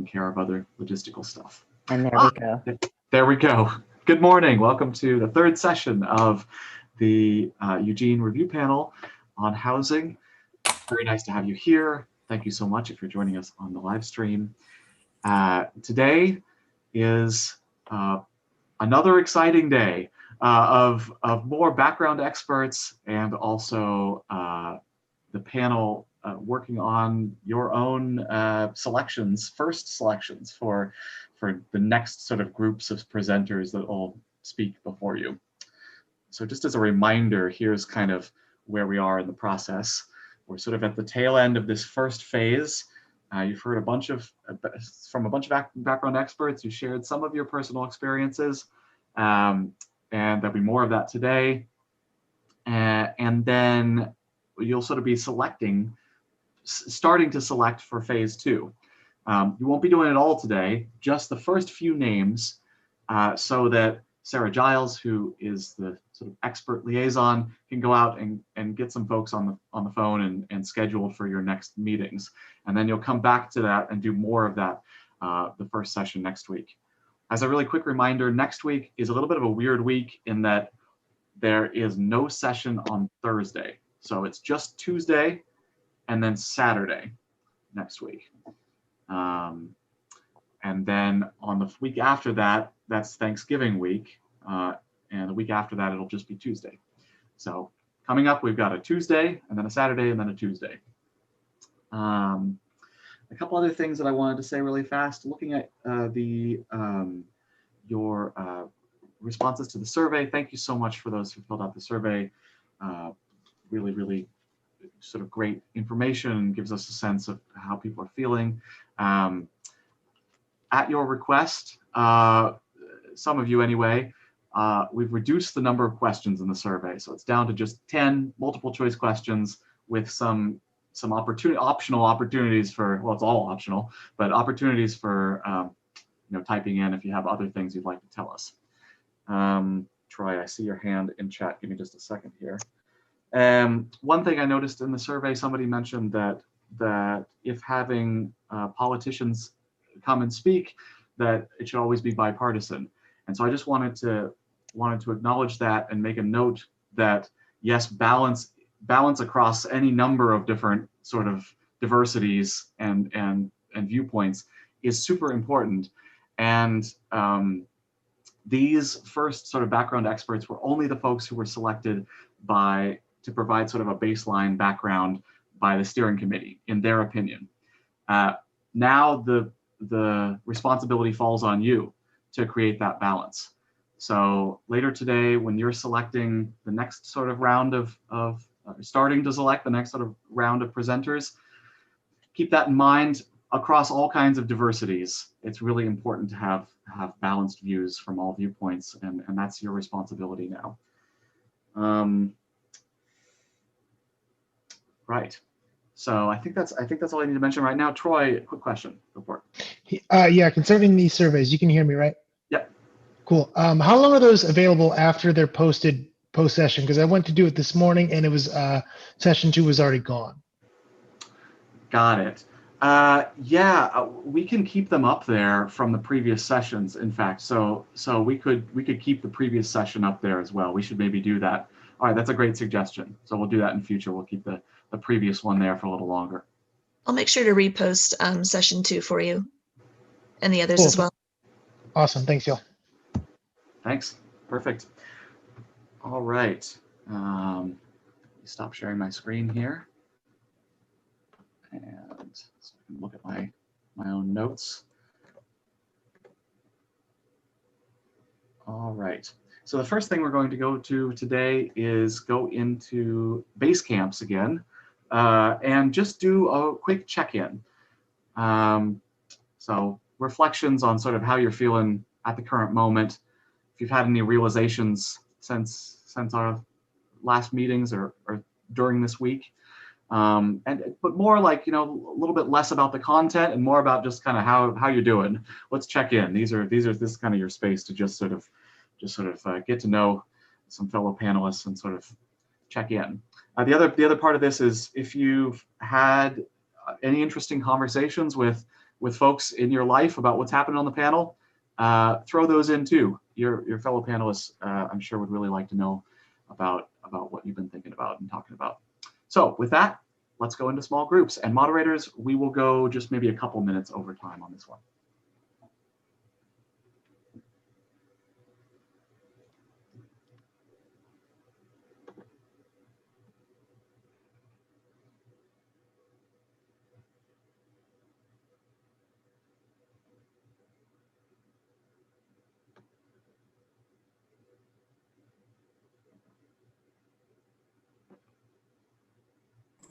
care of other logistical stuff. And there we go. There we go. Good morning. Welcome to the third session of the Eugene review panel on housing. Very nice to have you here. Thank you so much if you're joining us on the live stream. Today is another exciting day of more background experts and also the panel working on your own first selections for the next sort of groups of presenters that will speak before you. So just as a reminder, here's kind of where we are in the process. We're sort of at the tail end of this first phase. You've heard from a bunch of background experts. You shared some of your personal experiences, and there'll be more of that today. And then you'll sort of be starting to select for phase two. You won't be doing it all today, just the first few names, so that Sarah Giles, who is the sort of expert liaison, can go out and get some folks on the phone and schedule for your next meetings. And then you'll come back to that and do more of that the first session next week. As a really quick reminder, next week is a little bit of a weird week in that there is no session on Thursday. So it's just Tuesday and then Saturday next week. And then on the week after that, that's Thanksgiving week. And the week after that, it'll just be Tuesday. So coming up, we've got a Tuesday and then a Saturday and then a Tuesday. A couple other things that I wanted to say really fast, looking at your responses to the survey. Thank you so much for those who filled out the survey. Really, really sort of great information and gives us a sense of how people are feeling. At your request, some of you anyway, we've reduced the number of questions in the survey. So it's down to just 10 multiple choice questions with some optional opportunities for, well, it's all optional, but opportunities for typing in if you have other things you'd like to tell us. Troy, I see your hand in chat. Give me just a second here. One thing I noticed in the survey, somebody mentioned that if having politicians come and speak, that it should always be bipartisan. And so I just wanted to acknowledge that and make a note that yes, balance across any number of different sort of diversities and viewpoints is super important. And these first sort of background experts were only the folks who were selected to provide sort of a baseline background by the steering committee, in their opinion. Now the responsibility falls on you to create that balance. So later today, when you're selecting the next sort of round of starting to select the next sort of round of presenters, keep that in mind across all kinds of diversities. It's really important to have balanced views from all viewpoints, and that's your responsibility now. Right. So I think that's all I need to mention right now. Troy, quick question. Go for it. Yeah, concerning these surveys, you can hear me, right? Yep. Cool. How long are those available after they're posted post-session? Because I went to do it this morning and it was session 2 was already gone. Got it. Yeah, we can keep them up there from the previous sessions. In fact, so we could keep the previous session up there as well. We should maybe do that. All right, that's a great suggestion. So we'll do that in future. We'll keep the previous one there for a little longer. I'll make sure to repost session 2 for you and the others Cool. as well. Awesome. Thanks, y'all. Thanks. Perfect. All right. Stop sharing my screen here. And so I can look at my own notes. All right. So the first thing we're going to go to today is go into base camps again and just do a quick check-in. So reflections on sort of how you're feeling at the current moment. If you've had any realizations since our last meetings or during this week. But more like, a little bit less about the content and more about just kind of how you're doing. Let's check in. This is kind of your space to just sort of get to know some fellow panelists and sort of check in. The other part of this is if you've had any interesting conversations with with folks in your life about what's happening on the panel, throw those in too. Your fellow panelists, I'm sure, would really like to know about what you've been thinking about and talking about. So with that, let's go into small groups. And moderators, we will go just maybe a couple minutes over time on this one.